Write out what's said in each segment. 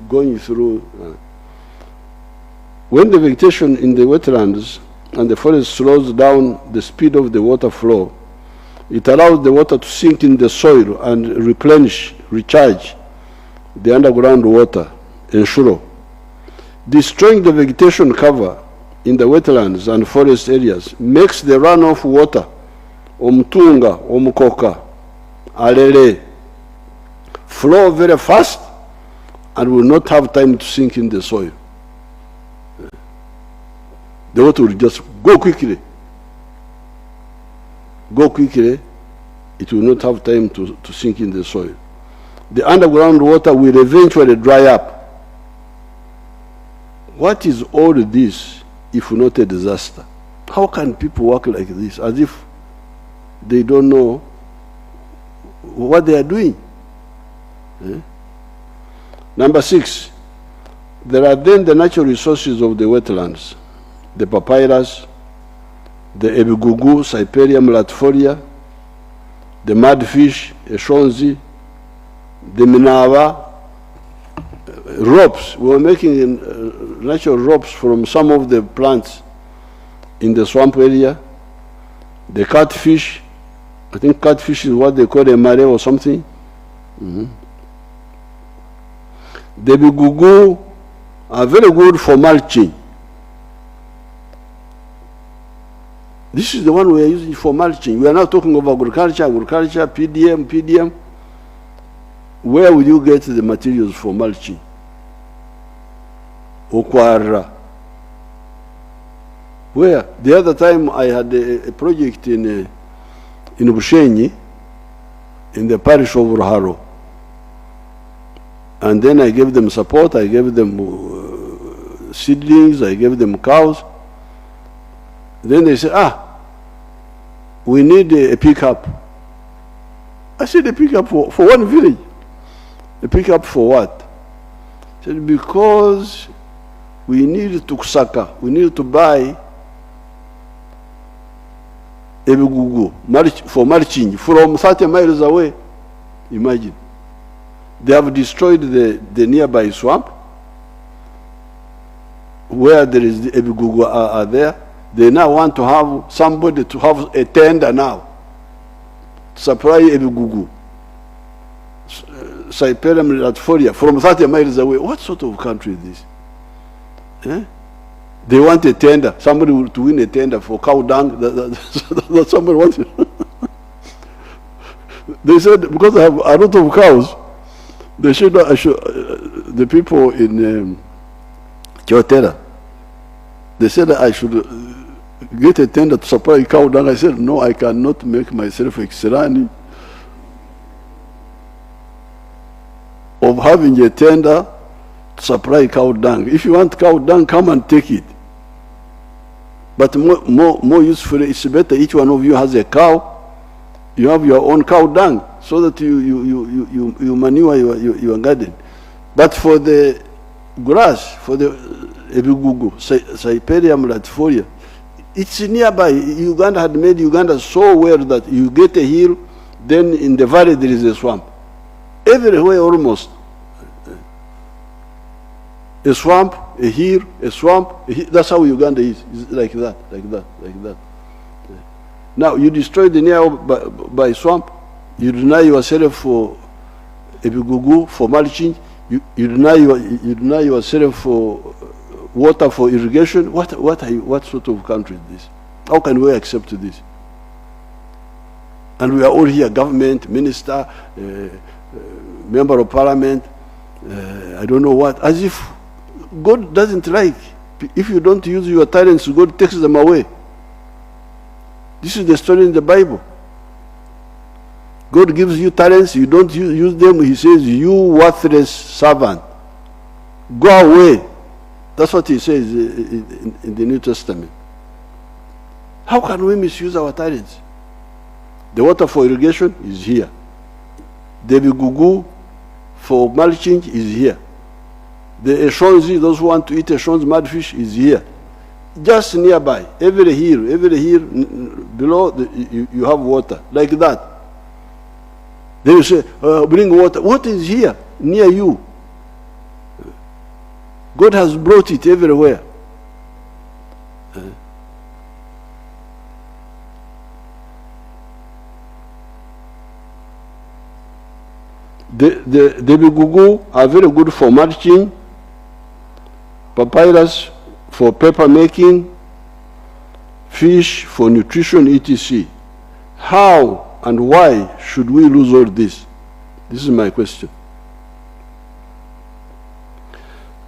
going through. When the vegetation in the wetlands and the forest slows down the speed of the water flow, it allows the water to sink in the soil and recharge the underground water, ensure. Destroying the vegetation cover in the wetlands and forest areas makes the runoff water, omutunga, omukoka, alele, flow very fast and will not have time to sink in the soil. The water will just go quickly. Go quickly, it will not have time to sink in the soil. The underground water will eventually dry up. What is all this if not a disaster? How can people work like this as if they don't know what they are doing? Number 6, there are then the natural resources of the wetlands, the papyrus, the ebigugu, Cyperium latifolia, the mudfish, eshonzi, the minava, ropes. We were making natural ropes from some of the plants in the swamp area. The catfish, I think catfish is what they call a mare or something. The bigugu are very good for mulching. This is the one we are using for mulching. We are now talking of agriculture, PDM. Where will you get the materials for mulching? Okwara. Where? The other time I had a project in Bushenyi, in the parish of Ruharo. And then I gave them support, I gave them seedlings, I gave them cows. Then they said, we need a pickup. I said, a pickup for one village. A pickup for what? I said, because we need to kusaka, we need to buy ebigugu for mulching from 30 miles away. Imagine. They have destroyed the nearby swamp where there is the ebigugu are there. They now want to have somebody to have a tender now to supply ebigugu, Cyperium latifolia from 30 miles away. What sort of country is this? They want a tender, somebody to win a tender for cow dung. That somebody wants it. They said because I have a lot of cows, they should the people in Kyotera, they said I should get a tender to supply cow dung. I said, no, I cannot make myself exirani of having a tender to supply cow dung. If you want cow dung, come and take it. But more usefully, it's better each one of you has a cow. You have your own cow dung so that you manure your garden. But for the grass, for the ebigugu, Cyperium latifolia, it's nearby. Uganda had made Uganda so well that you get a hill, then in the valley there is a swamp. Everywhere almost. A swamp, a hill, a swamp. That's how Uganda is. It's like that, like that, like that. Now you destroy the nearby swamp. You deny yourself for ebigugu, for mulching. You deny yourself for water for irrigation. What sort of country is this? How can we accept this? And we are all here, government, minister, member of parliament, I don't know what, as if God doesn't like. If you don't use your talents, God takes them away. This is the story in the Bible. God gives you talents, you don't use them, he says, you worthless servant, go away. That's what he says in the New Testament. How can we misuse our talents? The water for irrigation is here. The bigugu for mulching is here. The eshonzi, those who want to eat eshonzi, mudfish, is here. Just nearby, every hill below, you have water, like that. Then you say, bring water. What is here, near you? God has brought it everywhere. The Bigugu are very good for mulching, papyrus for paper making, fish for nutrition, etc. How and why should we lose all this? This is my question.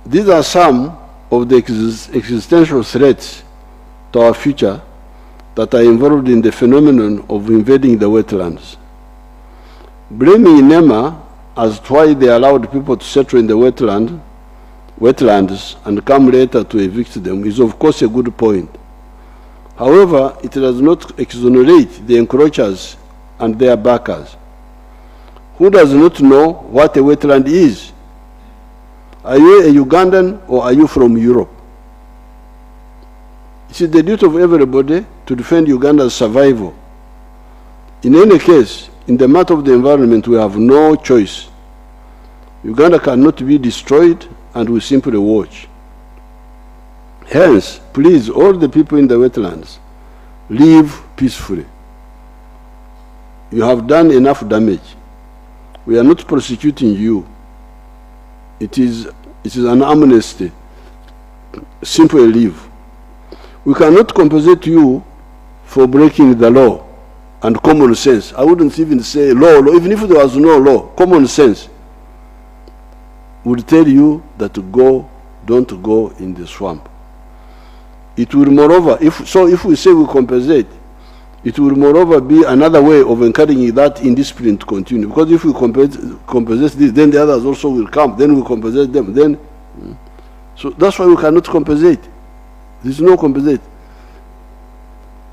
These are some of the existential threats to our future that are involved in the phenomenon of invading the wetlands. Blaming NEMA as to why they allowed people to settle in the wetlands and come later to evict them is of course a good point. However, it does not exonerate the encroachers and their backers. Who does not know what a wetland is? Are you a Ugandan or are you from Europe? It is the duty of everybody to defend Uganda's survival. In any case, in the matter of the environment, we have no choice. Uganda cannot be destroyed, and we simply watch. Hence, please, all the people in the wetlands, live peacefully. You have done enough damage. We are not prosecuting you. It is an amnesty. Simply leave. We cannot compensate you for breaking the law and common sense. I wouldn't even say law, even if there was no law, common sense would tell you that don't go in the swamp. It will moreover, if we say we compensate, it will moreover be another way of encouraging that indiscipline to continue. Because if we compensate this, then the others also will come, then we compensate them, then. So that's why we cannot compensate. There is no compensate.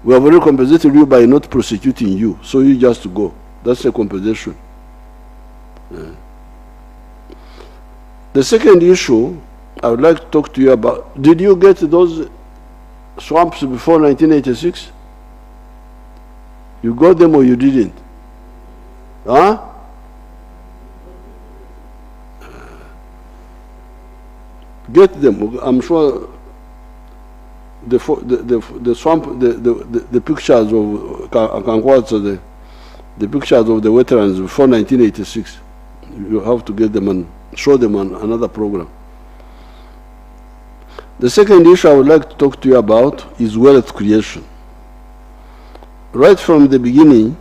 We have already compensated you by not prosecuting you, so you just go. That's a compensation. The second issue I would like to talk to you about, did you get those swamps before 1986? You got them or you didn't? Huh? Get them. I'm sure the swamp, the pictures of Kankwatsa, the pictures of the wetlands before 1986. You have to get them and show them on another program. The second issue I would like to talk to you about is wealth creation. Right from the beginning,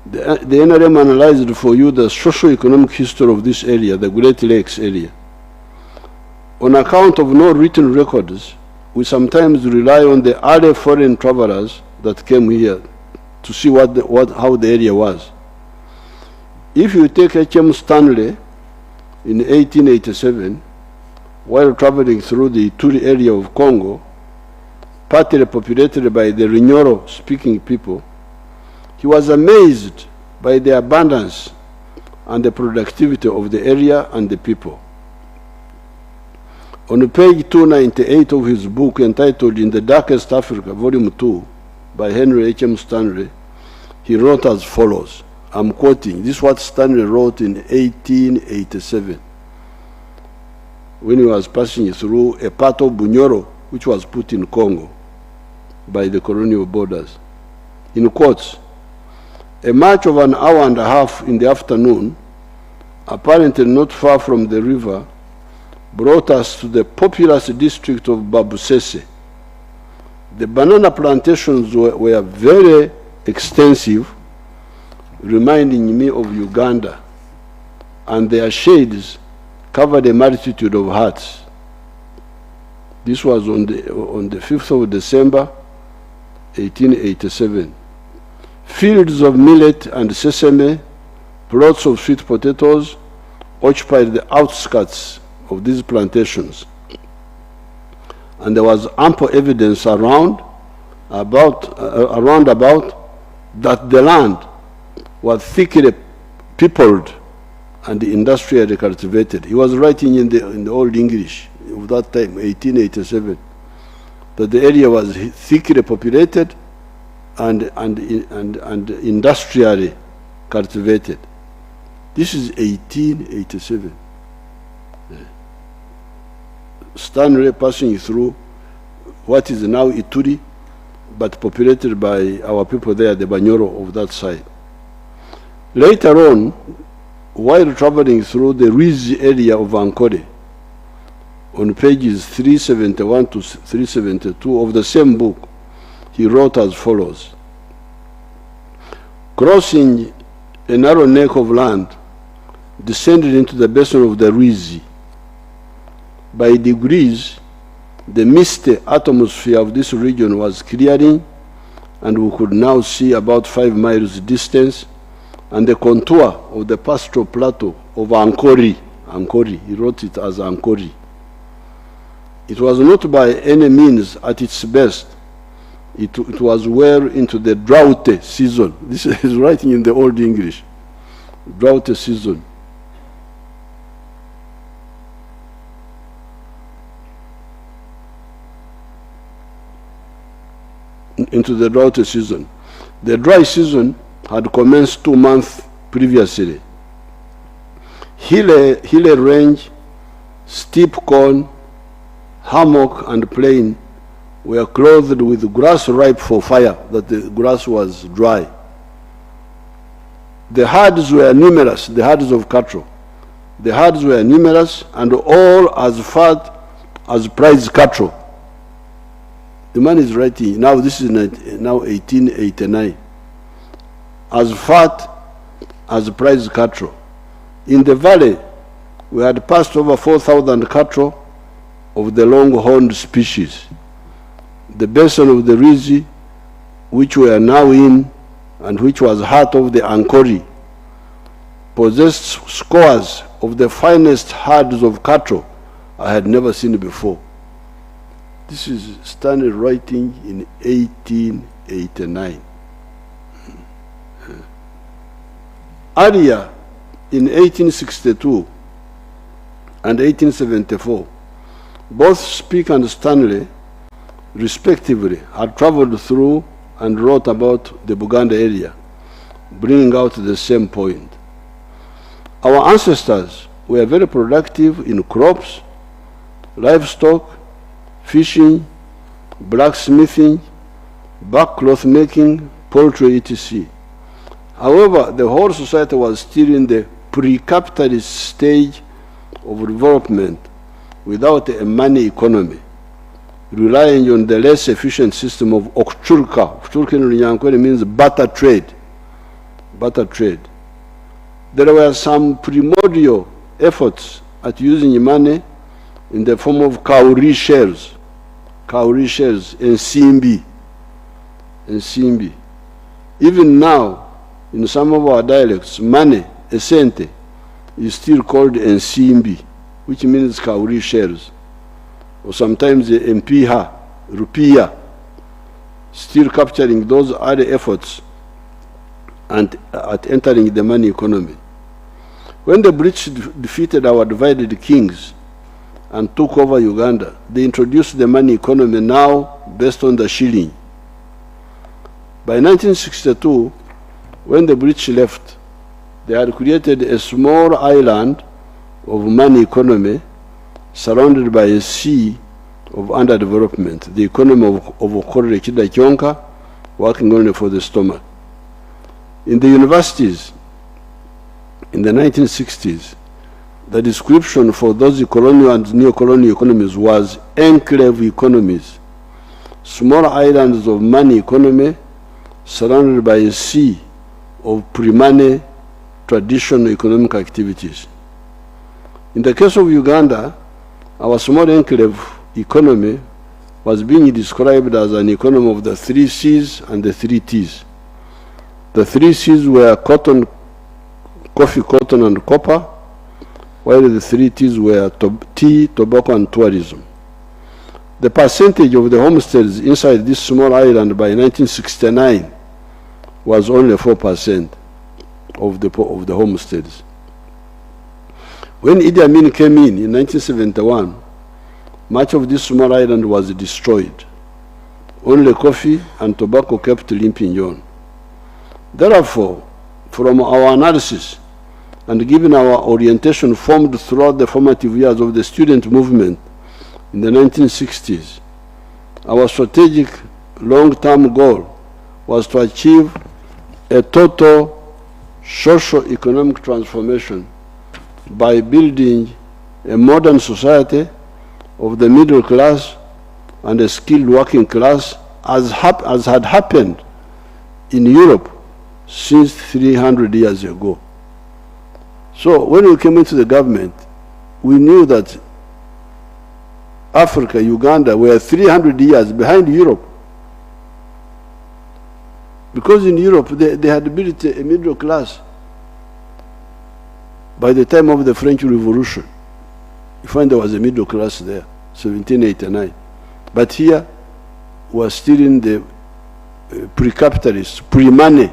the NRM analyzed for you the socio-economic history of this area, the Great Lakes area. On account of no written records, we sometimes rely on the early foreign travelers that came here to see how the area was. If you take H.M. Stanley in 1887, while traveling through the Ituri area of Congo, partly populated by the Rinyoro-speaking people, he was amazed by the abundance and the productivity of the area and the people. On page 298 of his book entitled In the Darkest Africa, Volume 2, by Henry H.M. Stanley, he wrote as follows. I'm quoting. This is what Stanley wrote in 1887 when he was passing through a part of Bunyoro, which was put in Congo by the colonial borders. In quotes, a march of an hour and a half in the afternoon, apparently not far from the river, brought us to the populous district of Babusese. The banana plantations were very extensive, reminding me of Uganda, and their shades covered a multitude of huts. This was on the 5th of December, 1887. Fields of millet and sesame, plots of sweet potatoes occupied the outskirts of these plantations. And there was ample evidence around about that the land was thickly peopled and industrially cultivated. He was writing in the Old English of that time, 1887, that the area was thickly populated and industrially cultivated. This is 1887. Stanley passing through what is now Ituri, but populated by our people there, the Banyoro of that side. Later on, while traveling through the Rizi area of Ankole, on pages 371 to 372 of the same book, he wrote as follows: crossing a narrow neck of land, descended into the basin of the Rizi. By degrees, the misty atmosphere of this region was clearing, and we could now see about 5 miles distance and the contour of the pastoral plateau of Ankori. Ankori, he wrote it as Ankori. It was not by any means at its best. It was well into the drought season. This is writing in the Old English. Drought season. Into the drought season. The dry season had commenced 2 months previously. Hilly range, steep corn, hammock and plain were clothed with grass ripe for fire, that the grass was dry. The herds were numerous, the herds of cattle. The herds were numerous and all as fat as prize cattle. The man is writing, now this is now 1889, as fat as prize cattle. In the valley, we had passed over 4,000 cattle of the long-horned species. The basin of the Rizi, which we are now in, and which was heart of the Ankori, possessed scores of the finest herds of cattle I had never seen before. This is Stanley writing in 1889. Earlier, in 1862 and 1874, both Speke and Stanley, respectively, had traveled through and wrote about the Buganda area, bringing out the same point. Our ancestors were very productive in crops, livestock, fishing, blacksmithing, backcloth making, poultry, etc. However, the whole society was still in the pre-capitalist stage of development without a money economy, relying on the less efficient system of okchulka. Okchulka in Runyankore means barter trade. Barter trade. There were some primordial efforts at using money in the form of cowrie shells, and simbi. Even now, in some of our dialects, money, esente, is still called ensimbi, which means cowrie shells, or sometimes mpiha, rupiah, still capturing those other efforts and at entering the money economy. When the British defeated our divided kings and took over Uganda, they introduced the money economy now based on the shilling. By 1962, when the British left, they had created a small island of money economy surrounded by a sea of underdevelopment, the economy of Okorere Kidakyonka, working only for the stomach. In the universities, in the 1960s, the description for those colonial and neo-colonial economies was enclave economies, small islands of money economy surrounded by a sea of pre-money traditional economic activities. In the case of Uganda, our small enclave economy was being described as an economy of the 3 C's and the 3 T's. The 3 C's were cotton, coffee, cotton, and copper, while the 3 T's were tea, tobacco, and tourism. The percentage of the homesteads inside this small island by 1969 was only 4% of the homesteads. When Idi Amin came in 1971, much of this small island was destroyed. Only coffee and tobacco kept limping on. Therefore, from our analysis and given our orientation formed throughout the formative years of the student movement in the 1960s, our strategic long-term goal was to achieve a total socio-economic transformation by building a modern society of the middle class and a skilled working class as had happened in Europe since 300 years ago. So when we came into the government, we knew that Africa, Uganda were 300 years behind Europe. Because in Europe, they had built a middle class by the time of the French Revolution. You find there was a middle class there, 1789. But here, we're still in the pre-capitalist, pre-money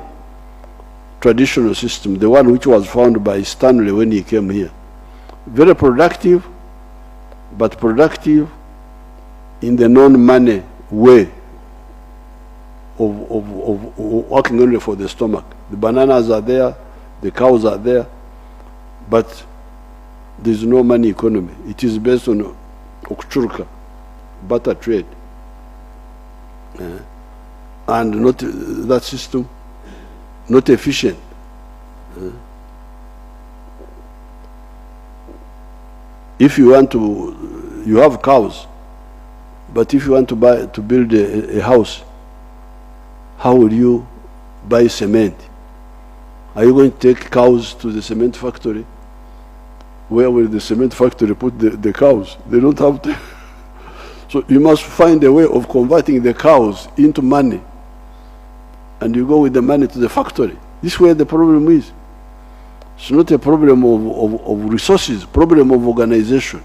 traditional system, the one which was found by Stanley when he came here. Very productive, but productive in the non-money way of working only for the stomach. The bananas are there, the cows are there, but there's no money economy. It is based on okchurka, butter trade. And not that system, not efficient. If you want to, you have cows, but if you want to build a house, how will you buy cement? Are you going to take cows to the cement factory? Where will the cement factory put the cows? They don't have to. So you must find a way of converting the cows into money. And you go with the money to the factory. This is where the problem is. It's not a problem of resources, problem of organization.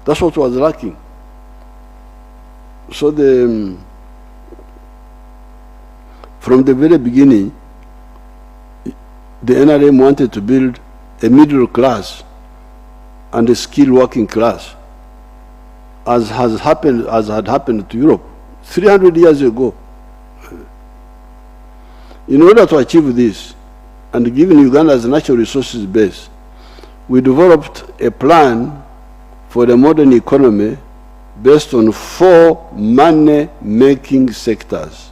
That's what was lacking. So from the very beginning, the NRM wanted to build a middle class and a skilled working class, as had happened to Europe 300 years ago. In order to achieve this, and given Uganda's natural resources base, we developed a plan for the modern economy based on 4 money-making sectors.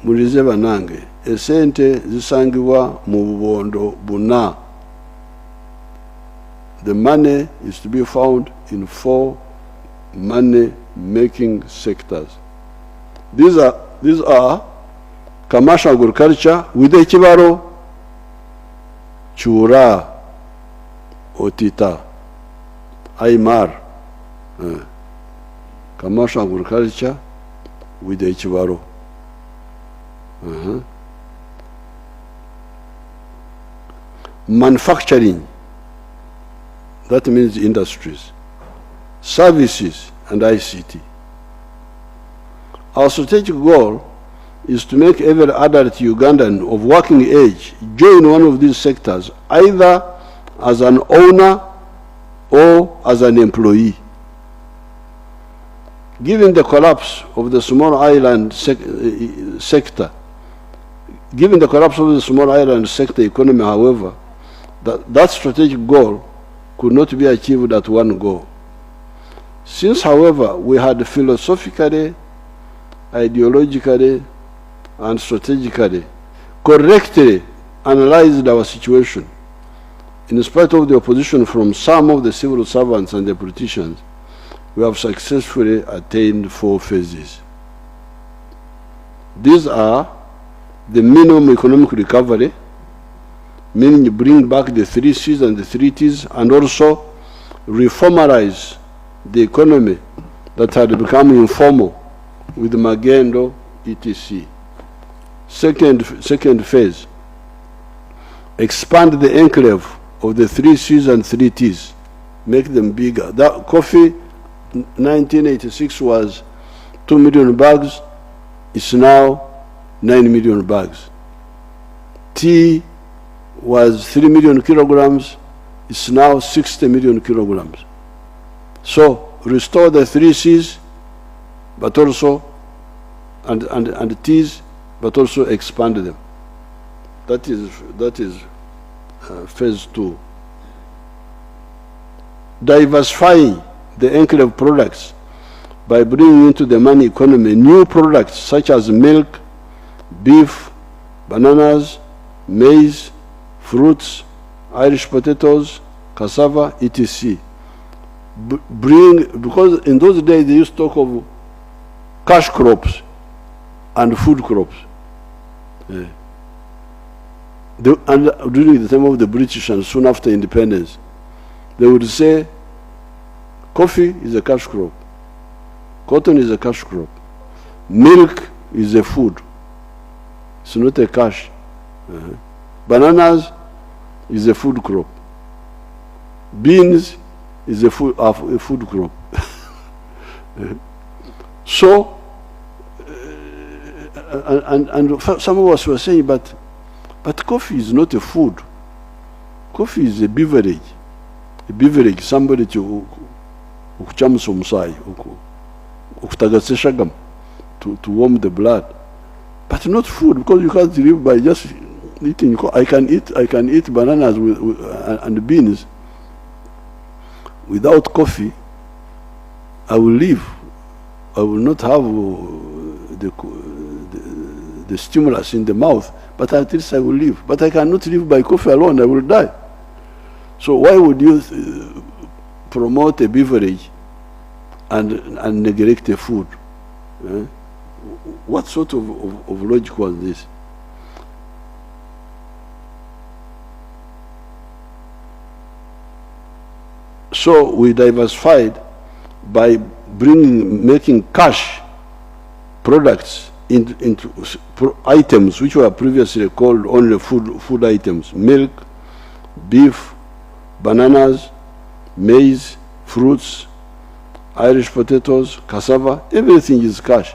Mulize banange, esente zisangibwa mu bubondo buna. The money is to be found in 4 money-making sectors. These are commercial agriculture with ekibaro, chura, otita, aymar. Commercial agriculture with ekibaro. Manufacturing, that means industries, services, and ICT. Our strategic goal is to make every adult Ugandan of working age join one of these sectors, either as an owner or as an employee. Given the collapse of the small island sector, economy, however, that strategic goal could not be achieved at one go. Since, however, we had philosophically, ideologically, and strategically correctly analyzed our situation, in spite of the opposition from some of the civil servants and the politicians, we have successfully attained 4 phases. These are the minimum economic recovery, meaning you bring back the 3 C's and the 3 T's, and also reformalize the economy that had become informal with magendo, etc. Second phase, expand the enclave of the 3 C's and 3 T's, make them bigger. That coffee, 1986 was 2 million bags, it's now 9 million bags. Tea was 3 million kilograms, it's now 60 million kilograms. So restore the 3 C's, but also, and T's, but also expand them. That is phase 2. diversifying the enclave products by bringing into the money economy new products such as milk, beef, bananas, maize, fruits, Irish potatoes, cassava, etc. Because in those days they used to talk of cash crops and food crops. During the time of the British and soon after independence, they would say coffee is a cash crop, cotton is a cash crop, milk is a food, it's not a cash. Bananas is a food crop, beans is a food crop. So, and some of us were saying, but coffee is not a food. Coffee is a beverage. A beverage, somebody to warm the blood, but not food, because you can't live by just eating. I can eat bananas and beans. Without coffee, I will live. I will not have the stimulus in the mouth, but at least I will live. But I cannot live by coffee alone, I will die. So why would you promote a beverage and neglect a food? What sort of logic was this? So we diversified by making cash products into items which were previously called only food items: milk, beef, bananas, maize, fruits, Irish potatoes, cassava. Everything is cash.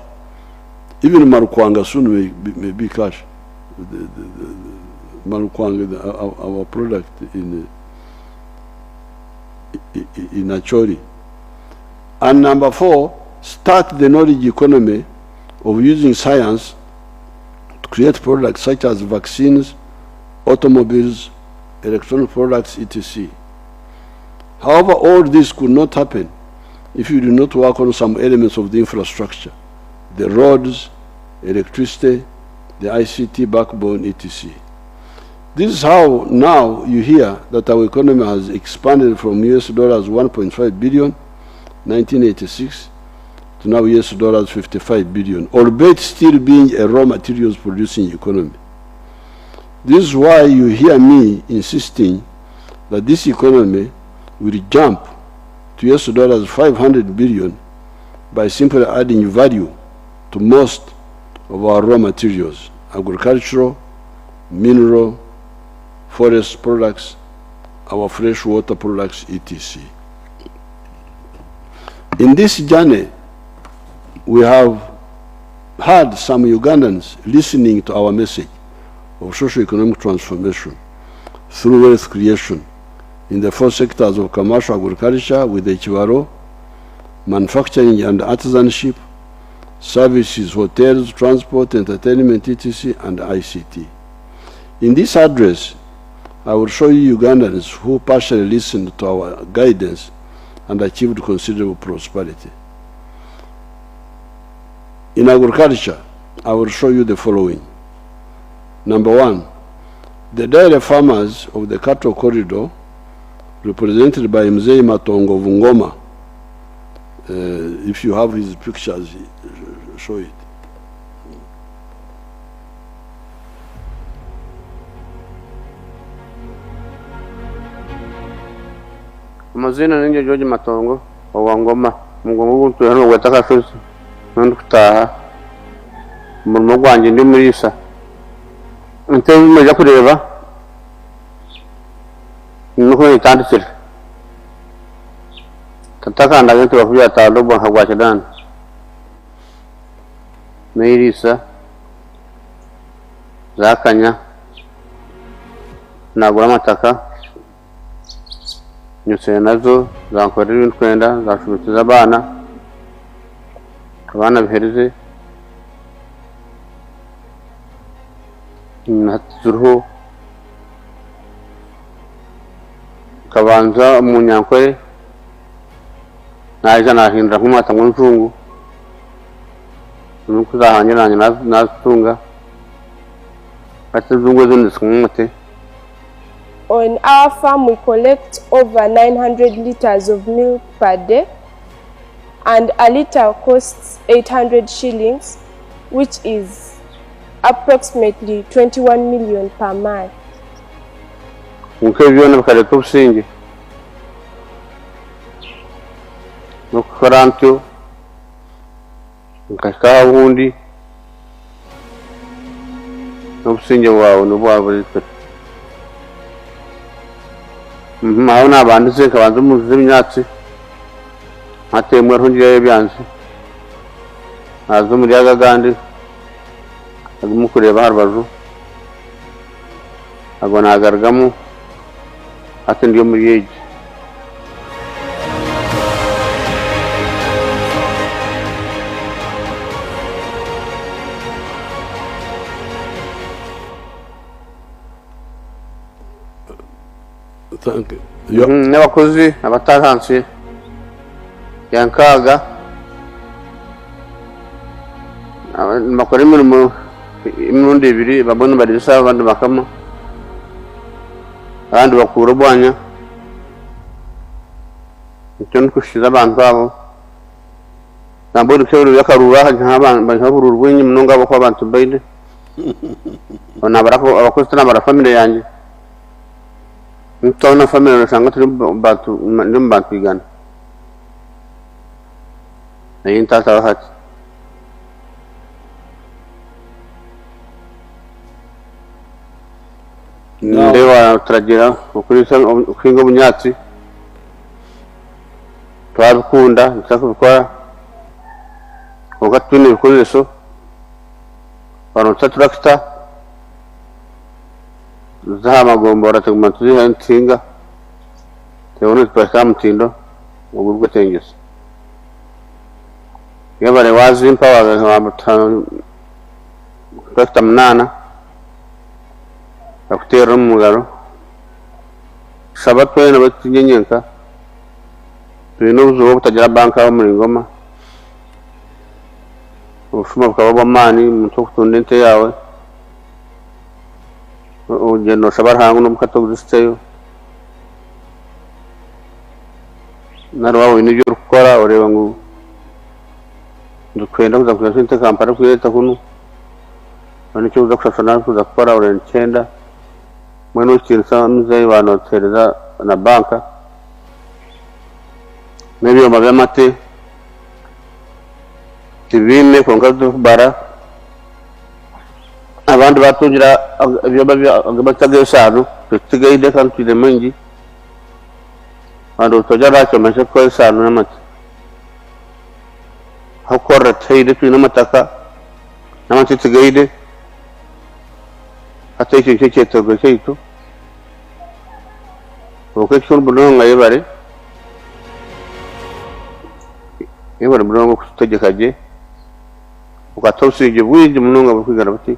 Even marukwanga soon may be cash. The marukwanga, our product in Acholi. And number 4, start the knowledge economy of using science to create products such as vaccines, automobiles, electronic products, etc. However, all this could not happen if you do not work on some elements of the infrastructure: the roads, electricity, the ICT backbone, etc. This is how now you hear that our economy has expanded from US dollars 1.5 billion 1986 to now US dollars 55 billion, albeit still being a raw materials producing economy. This is why you hear me insisting that this economy will jump to US dollars 500 billion by simply adding value to most of our raw materials: agricultural, mineral, forest products, our freshwater products, etc. In this journey, we have had some Ugandans listening to our message of socio-economic transformation through wealth creation in the 4 sectors of commercial agriculture with the Chivaro, manufacturing and artisanship, services, hotels, transport, entertainment, etc., and ICT. In this address, I will show you Ugandans who partially listened to our guidance and achieved considerable prosperity. In agriculture, I will show you the following. Number 1, the dairy farmers of the cattle corridor, represented by Mzee Matongo of Ngoma. If you have his pictures, show it. Amazina ninje George Matongo wa Ngoma mugomba gutuye hano gwetaka sosi nandi kutaha umurimo gwanje ndi muri isa nte muja kureba nuko itandikira tataka ndagente bakuya talobo hagwacha dan meirisa zakanya nagura amataka nyuse nazo zankorera ibintu kwenda zashubitiza abana bihereze naturuho kabanza mu nyankore naja nahindura nk'umwata ngo nzungu nuko uzahanyuranye nazitunga ati zungu zunditse nk'umute. On our farm, we collect over 900 liters of milk per day, and a liter costs 800 shillings, which is approximately 21 million per month. Nk'ibyo byona bikareka ubusinge no gukora ntyo nkashaka ubundi n'ubusinge bwawe n'ubwawe buri twe. Aho n'abantu se kabanza umuzi imyatsi atemwe rungiye byanze azo muri agagandi aguma kureba harbazo agona agargamo ati ndiyo muri yeje. Thank you. N'abakozi abatahansi yankaga bakora imirimo imirundi ibiri babona barisa abandi bakama abandi bakura ubwanya icyo nkushiza abantu abo nambona cyo yakarura nk'abantu urwinyi munonga bako abantu baide ona barako abakozi n'abara family yanjye ntona family rasanga turi batu ndimbantu igana nayin tata hati ndewa turagira ukurisa ukinga bunyatsi twabikunda nsakubikora ugatune ibikoresho banotsa tractor z'amagombora teguma tuziha insinga tebone twashaka mutindo ubwo tengeza yabare wazi impawa nk'abatanu tractor munana akutera umugaro shabatwe n'abatinyenyenka bino buzo butagira banka yo muri Ngoma ushuma bukaba bw'amani muto kutundente yawe ugendo shabarhangu n'umukato gusteyo naro wawe n'ibyo ukora ureba ngo dukwenda kuza kuzasinte kampara kwireta kuno bani cyo uza kushashana kuza gukora urencenda mwene ukirisa muzayi banotereza na banka n'ibyo mabamate tibine konka bara abandi batungira ibyo bagabatagesano tutigayide kandi demengi ando tojara cyo meshe ko isano n'amata hakora tayide n'amataka n'amata tigayide ateke cyeto gwekeito okechon bunonga yebare bunonga kutegekaje ukatosije bwije munonga bukwigana bati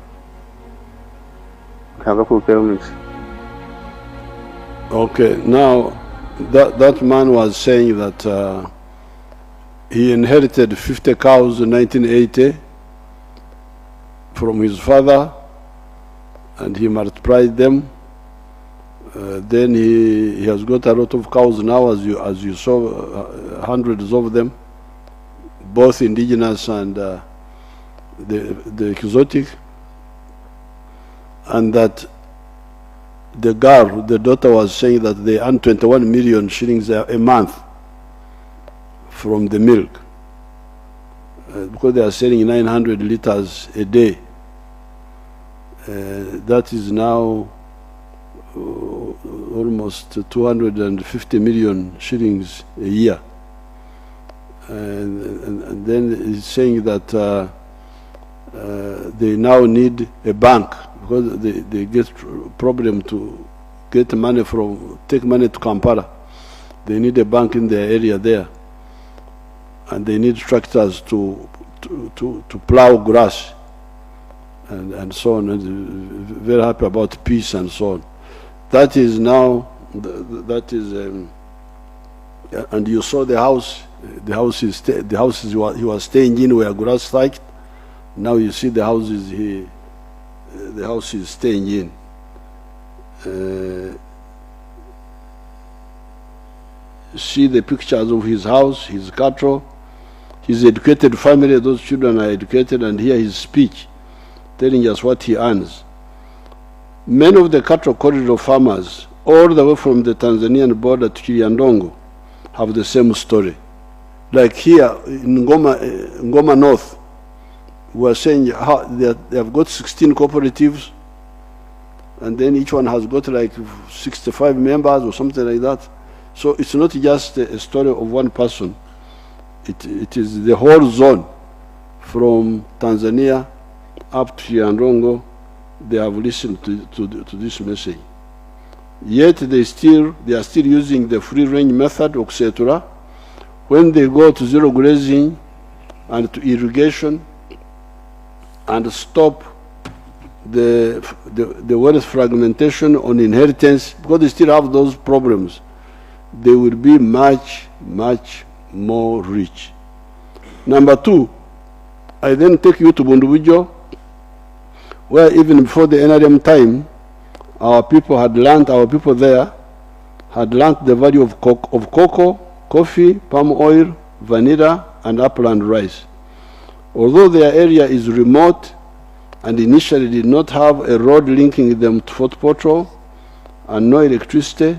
kaga kutera umunsi. Okay, now that man was saying that he inherited 50 cows in 1980 from his father, and he multiplied them. Then he has got a lot of cows now, as you saw, hundreds of them, both indigenous and the exotic, and that the girl, the daughter, was saying that they earn 21 million shillings a month from the milk because they are selling 900 liters a day. That is now almost 250 million shillings a year. And then he's saying that they now need a bank because they get problem to get money take money to Kampala. They need a bank in their area there, and they need tractors to plow grass and so on. And very happy about peace and so on. That is now And you saw the house. The houses he was staying in were grass typed. Now you see the houses the house is staying in. See the pictures of his house, his cattle, his educated family. Those children are educated, and hear his speech telling us what he earns. Many of the cattle corridor farmers, all the way from the Tanzanian border to Kiliandongo, have the same story. Like here in Ngoma North, we are saying how they have got 16 cooperatives, and then each one has got like 65 members or something like that. So it's not just a story of one person. It is the whole zone from Tanzania up to Kiliandongo. They have listened to this message. Yet they are still using the free range method, etc. When they go to zero grazing and to irrigation and stop the wealth fragmentation on inheritance, because they still have those problems, they will be much, much more rich. Number two, I then take you to Bundubujo, where even before the NRM time, our people there had learned the value of cocoa, coffee, palm oil, vanilla, and upland rice. Although their area is remote and initially did not have a road linking them to Fort Portal and no electricity,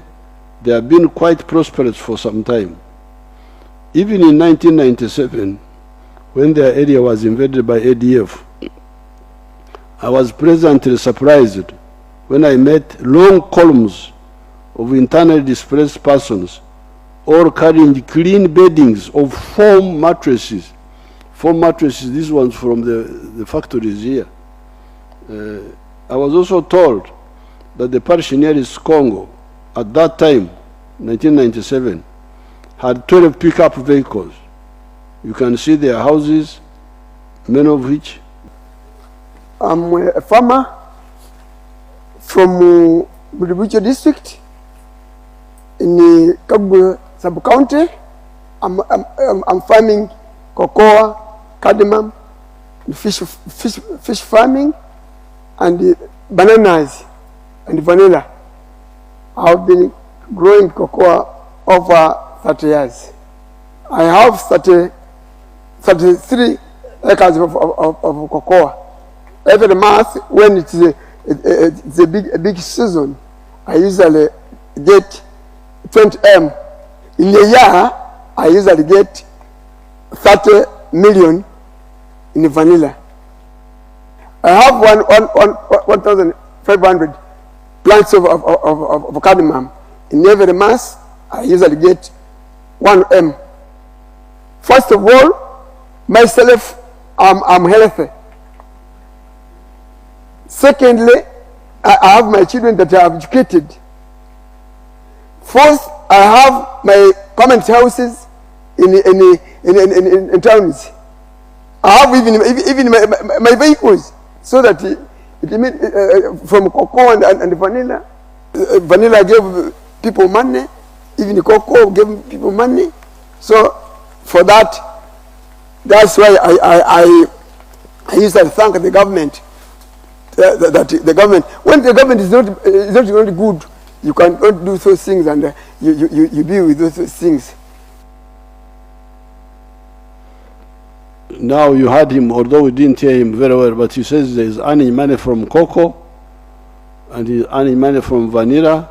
they have been quite prosperous for some time. Even in 1997, when their area was invaded by ADF, I was pleasantly surprised when I met long columns of internally displaced persons, all carrying clean beddings of foam mattresses. Foam mattresses, these ones from the factories here. I was also told that the Parishineris Congo, at that time, 1997, had 12 pickup vehicles. You can see their houses, many of which. I'm a farmer from Budibucho district in the Kabwe sub-county. I'm farming cocoa, cardamom, fish farming, and bananas and vanilla. I've been growing cocoa over 30 years. I have 33 acres of cocoa. Every month, when it's a big season, I usually get 20 M. In a year, I usually get 30 million in vanilla. I have 1,500 plants of cardamom. In every month, I usually get 1 M. First of all, myself, I'm healthy. Secondly, I have my children that I have educated. Fourth, I have my common houses in towns. I have even my vehicles, so that from cocoa and vanilla. Vanilla gave people money, even cocoa gave people money. So for that's why I used to thank the government. The government, when the government is not good, you cannot do those things, and you deal with those things. Now you heard him, although we didn't hear him very well, but he says he's earning money from cocoa, and he's earning money from vanilla,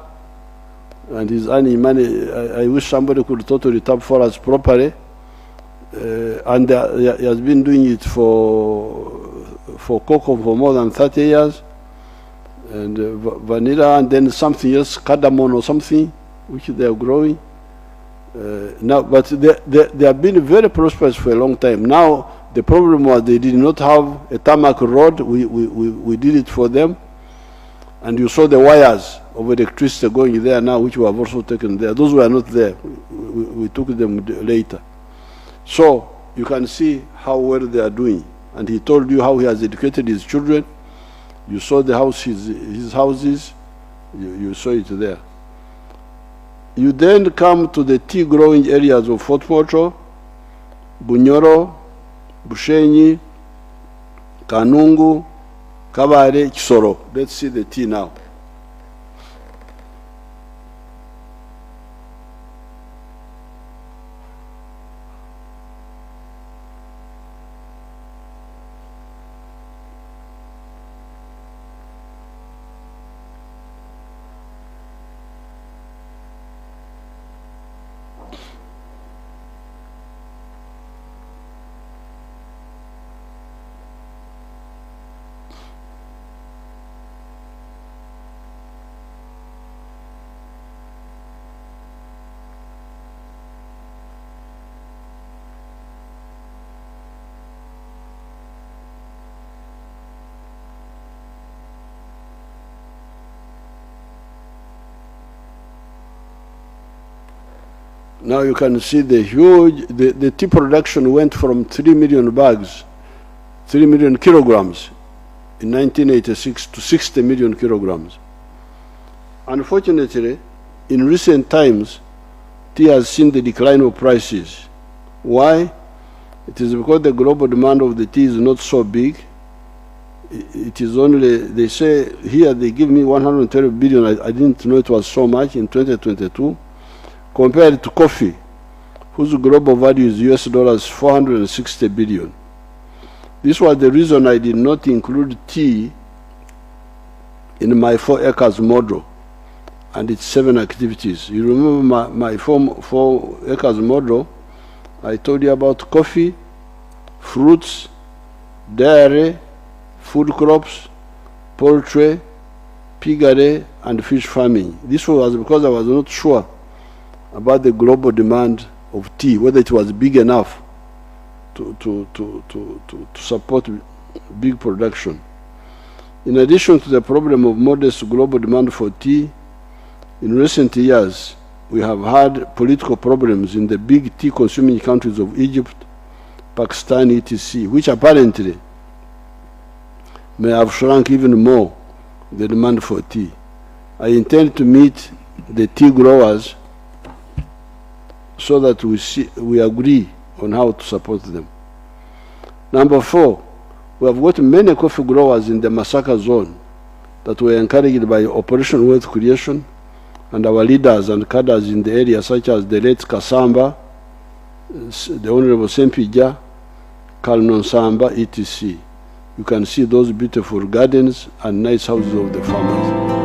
and he's earning money. I wish somebody could totally tap for us properly, and he has been doing it for cocoa for more than 30 years, and vanilla, and then something else, cardamom or something, which they are growing. Now, but they have been very prosperous for a long time. Now, the problem was they did not have a tarmac road. We did it for them. And you saw the wires of electricity going there now, which we have also taken there. Those were not there. We took them later. So you can see how well they are doing. And he told you how he has educated his children. You saw the house, his houses. You saw it there. You then come to the tea growing areas of Fort Portal, Bunyoro, Bushenyi, Kanungu, Kabare, Kisoro. Let's see the tea now. Now you can see the huge, the tea production went from 3 million bags, 3 million kilograms in 1986 to 60 million kilograms. Unfortunately, in recent times, tea has seen the decline of prices. Why? It is because the global demand of the tea is not so big. It is only, they say, here they give me 112 billion, I didn't know it was so much in 2022. Compared to coffee, whose global value is US dollars 460 billion. This was the reason I did not include tea in my 4 acres model and its 7 activities. You remember my 4 acres model, I told you about coffee, fruits, dairy, food crops, poultry, piggery, and fish farming. This was because I was not sure about the global demand of tea, whether it was big enough to support big production. In addition to the problem of modest global demand for tea, in recent years, we have had political problems in the big tea consuming countries of Egypt, Pakistan, etc., which apparently may have shrunk even more the demand for tea. I intend to meet the tea growers so that we agree on how to support them. Number 4, we have got many coffee growers in the Masaka zone that were encouraged by Operation Wealth Creation and our leaders and cadres in the area, such as the late Kasamba, the Honorable Sempija, Kalnon Samba, etc. You can see those beautiful gardens and nice houses of the farmers.